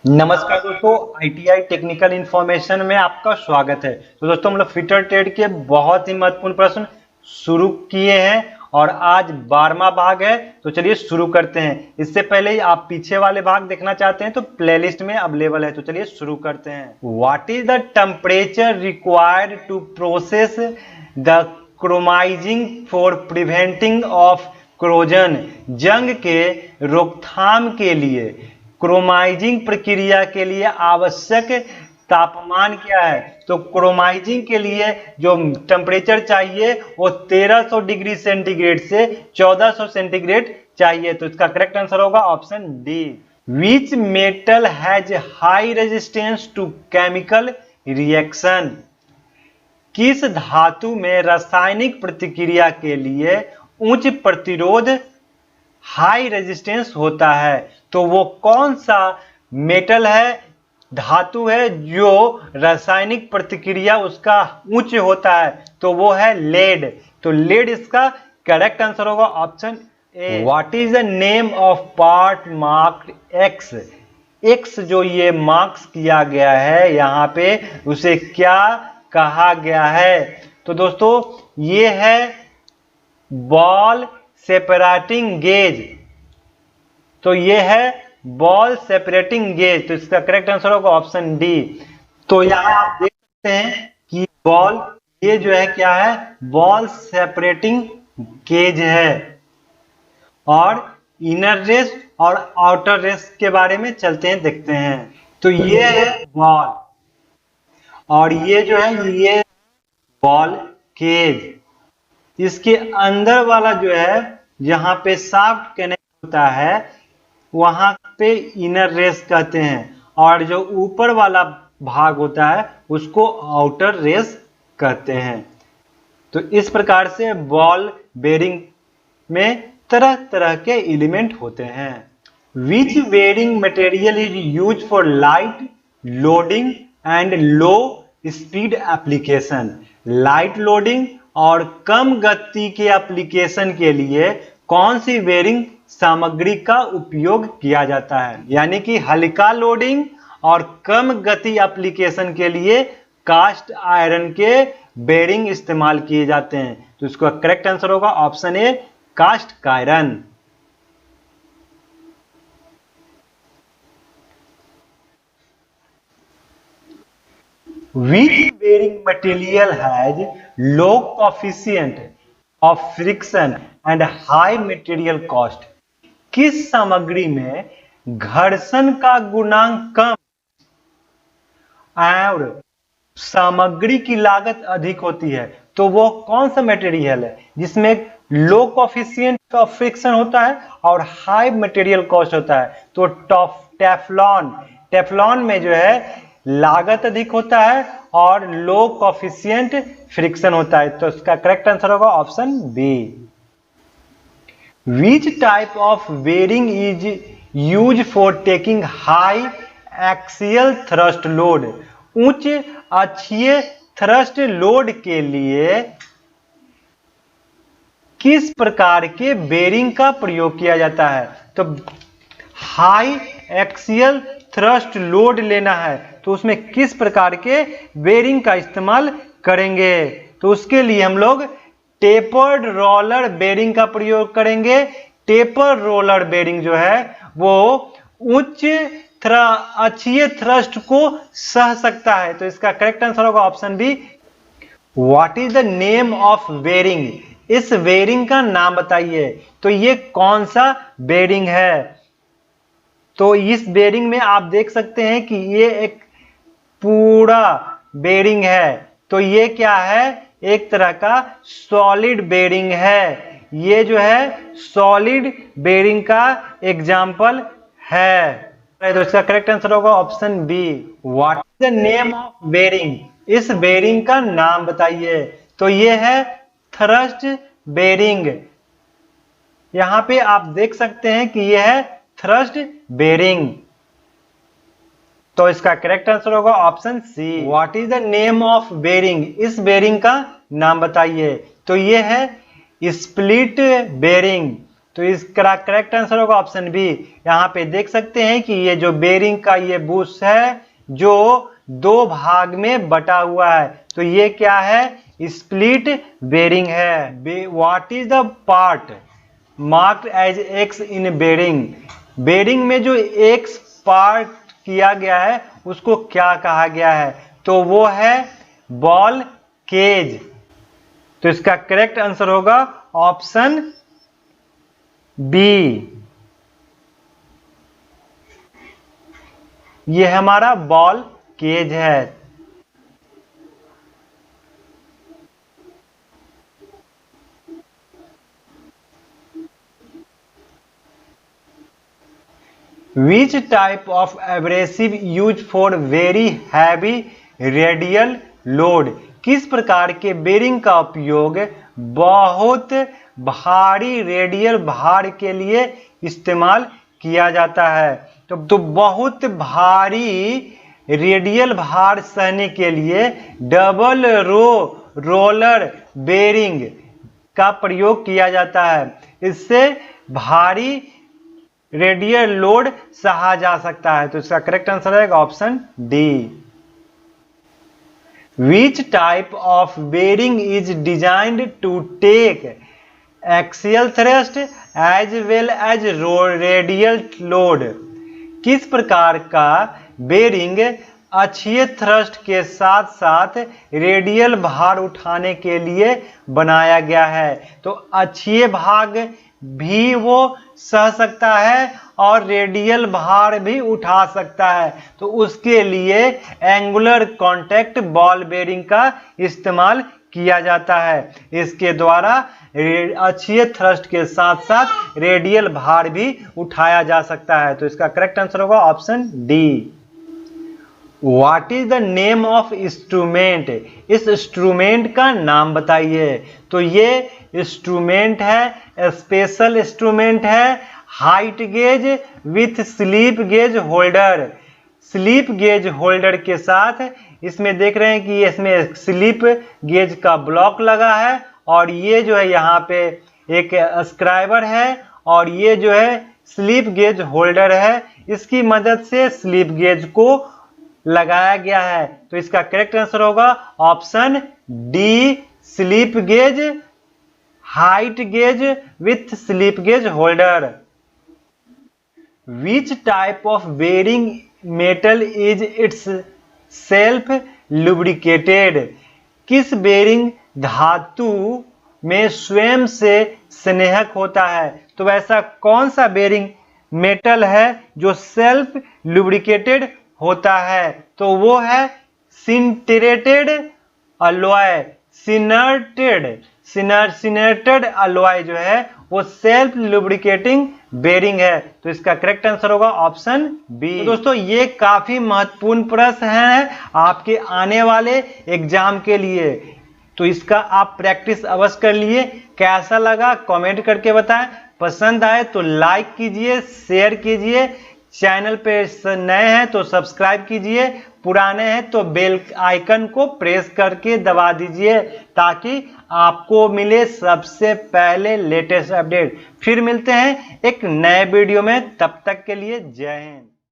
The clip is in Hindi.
नमस्कार दोस्तों, आईटीआई टेक्निकल इंफॉर्मेशन में आपका स्वागत है। तो दोस्तों हम लोग फिटर ट्रेड के बहुत ही महत्वपूर्ण प्रश्न शुरू किए हैं और आज 12वां भाग है। तो चलिए शुरू करते हैं। इससे पहले ही आप पीछे वाले भाग देखना चाहते हैं तो प्लेलिस्ट में अवेलेबल है। तो चलिए शुरू करते हैं। What is the temperature required to process the chromizing for preventing of corrosion? जंग के रोकथाम के लिए क्रोमाइजिंग प्रक्रिया के लिए आवश्यक तापमान क्या है? तो क्रोमाइजिंग के लिए जो टेम्परेचर चाहिए वो 1300 डिग्री सेंटीग्रेड से 1400 सेंटीग्रेड चाहिए। तो इसका करेक्ट आंसर होगा option D. Which metal has high resistance to chemical reaction? किस धातु में रासायनिक प्रतिक्रिया के लिए उच्च प्रतिरोध हाई रेजिस्टेंस होता है? तो वो कौन सा मेटल है, धातु है जो रासायनिक प्रतिक्रिया उसका उच्च होता है? तो वो है लेड। तो लेड इसका करेक्ट आंसर होगा option A. What is the name of part marked x? X जो ये मार्क्स किया गया है यहाँ पे, उसे क्या कहा गया है? तो दोस्तों ये है बॉल सेपरेटिंग गेज। तो ये है बॉल सेपरेटिंग गेज। तो इसका करेक्ट आंसर होगा ऑप्शन डी। तो यहाँ आप देख सकते हैं कि बॉल ये जो है क्या है, बॉल सेपरेटिंग गेज है। और इनर रेस और आउटर रेस के बारे में चलते हैं, देखते हैं। तो ये है बॉल और ये जो है ये बॉल केज। इसके अंदर वाला जो है जहां पे शाफ्ट कनेक्ट होता है वहां पे इनर रेस कहते हैं और जो ऊपर वाला भाग होता है उसको आउटर रेस कहते हैं। तो इस प्रकार से बॉल बेरिंग में तरह तरह के एलिमेंट होते हैं। Which bearing material is use for light loading and low speed application? Light loading और कम गति के एप्लीकेशन के लिए कौन सी बेरिंग सामग्री का उपयोग किया जाता है? यानी कि हल्का लोडिंग और कम गति एप्लीकेशन के लिए कास्ट आयरन के बेरिंग इस्तेमाल किए जाते हैं। तो इसका करेक्ट आंसर होगा option A, cast iron. Which bearing material has low coefficient of friction and high material cost? किस सामग्री में घर्षण का गुणांक कम और सामग्री की लागत अधिक होती है? तो वो कौन सा मटेरियल है जिसमें लो कोफिशिएंट ऑफ फ्रिक्शन होता है और हाई मटेरियल कॉस्ट होता है? तो टेफ्लॉन। टेफ्लॉन में जो है लागत अधिक होता है और लो कोफिशिएंट फ्रिक्शन होता है। तो इसका करेक्ट आंसर होगा option B. Which type of bearing is use for taking high axial thrust load? उच्च अक्षीय थ्रस्ट लोड के लिए किस प्रकार के बेरिंग का प्रयोग किया जाता है? तो हाई एक्सियल थ्रस्ट लोड लेना है तो उसमें किस प्रकार के बेरिंग का इस्तेमाल करेंगे? तो उसके लिए हम लोग टेपर्ड रोलर बेरिंग का प्रयोग करेंगे। टेपर रोलर बेरिंग जो है वो उच्च अक्षीय थ्रस्ट को सह सकता है। तो इसका करेक्ट आंसर होगा option B. What is the name of bearing? इस बेरिंग का नाम बताइए। तो ये कौन सा बेरिंग है? तो इस बेरिंग में आप देख सकते हैं कि ये एक पूरा बेरिंग है। तो ये क्या है? एक तरह का सॉलिड बेरिंग है। ये जो है सॉलिड बेरिंग का एग्जाम्पल है। तो इसका करेक्ट आंसर होगा option B. What is the name of bearing? इस बेरिंग का नाम बताइए। तो ये है थ्रस्ट बेरिंग। यहां पे आप देख सकते हैं कि यह है थ्रस्ट बेरिंग। तो इसका करेक्ट आंसर होगा option C. What is the name of bearing? इस बेरिंग का नाम बताइए। तो ये है स्प्लिट बेरिंग। तो इसका करेक्ट आंसर होगा ऑप्शन बी। यहाँ पे देख सकते हैं कि ये जो बेरिंग का ये बुश है जो दो भाग में बटा हुआ है, तो ये क्या है, स्प्लिट बेरिंग है। What is the part marked as X in bearing? Bearing में जो एक्स पार्ट किया गया है उसको क्या कहा गया है? तो वो है बॉल केज। तो इसका करेक्ट आंसर होगा ऑप्शन बी। ये हमारा बॉल केज है। Which type of abrasive used for very heavy radial load? किस प्रकार के बेरिंग का उपयोग बहुत भारी रेडियल भार के लिए इस्तेमाल किया जाता है? तो बहुत भारी रेडियल भार सहने के लिए डबल रोलर बेरिंग का प्रयोग किया जाता है। इससे भारी रेडियल लोड सहा जा सकता है। तो इसका करेक्ट आंसर है option D. Which type of bearing is designed to take axial thrust as well as radial load? किस प्रकार का बेरिंग अक्षीय थ्रस्ट के साथ साथ रेडियल भार उठाने के लिए बनाया गया है? तो अक्षीय भाग भी वो सह सकता है और रेडियल भार भी उठा सकता है। तो उसके लिए एंगुलर कॉन्टैक्ट बॉल बेरिंग का इस्तेमाल किया जाता है। इसके द्वारा अक्षीय थ्रस्ट के साथ साथ रेडियल भार भी उठाया जा सकता है। तो इसका करेक्ट आंसर होगा option D. What is the name of instrument? इस इंस्ट्रूमेंट का नाम बताइए। तो ये इंस्ट्रूमेंट है स्पेशल इंस्ट्रूमेंट है height gauge with slip gauge holder. Slip gauge holder के साथ इसमें देख रहे हैं कि इसमें स्लिप गेज का ब्लॉक लगा है और ये जो है यहाँ पे एक स्क्राइबर है और ये जो है स्लिप गेज होल्डर है। इसकी मदद से स्लिप गेज को लगाया गया है। तो इसका करेक्ट आंसर होगा option D, slip gauge height gauge with slip gauge holder. Which type of bearing metal is itself lubricated? किस बेरिंग धातु में स्वयं से स्नेहक होता है? तो वैसा कौन सा बेरिंग मेटल है जो सेल्फ लुब्रिकेटेड होता है? तो वो है सिंटरेटेड अलॉय। सिनर्टेड अलॉय जो है वो सेल्फ लुब्रिकेटिंग बेरिंग है। तो इसका करेक्ट आंसर होगा ऑप्शन बी। तो दोस्तों ये काफी महत्वपूर्ण प्रश्न है आपके आने वाले एग्जाम के लिए, तो इसका आप प्रैक्टिस अवश्य कर लिए। कैसा लगा कमेंट करके बताएं। पसंद आए तो लाइक कीजिए, शेयर कीजिए। चैनल पे नए हैं तो सब्सक्राइब कीजिए, पुराने हैं तो बेल आइकन को प्रेस करके दबा दीजिए ताकि आपको मिले सबसे पहले लेटेस्ट अपडेट। फिर मिलते हैं एक नए वीडियो में, तब तक के लिए जय हिंद।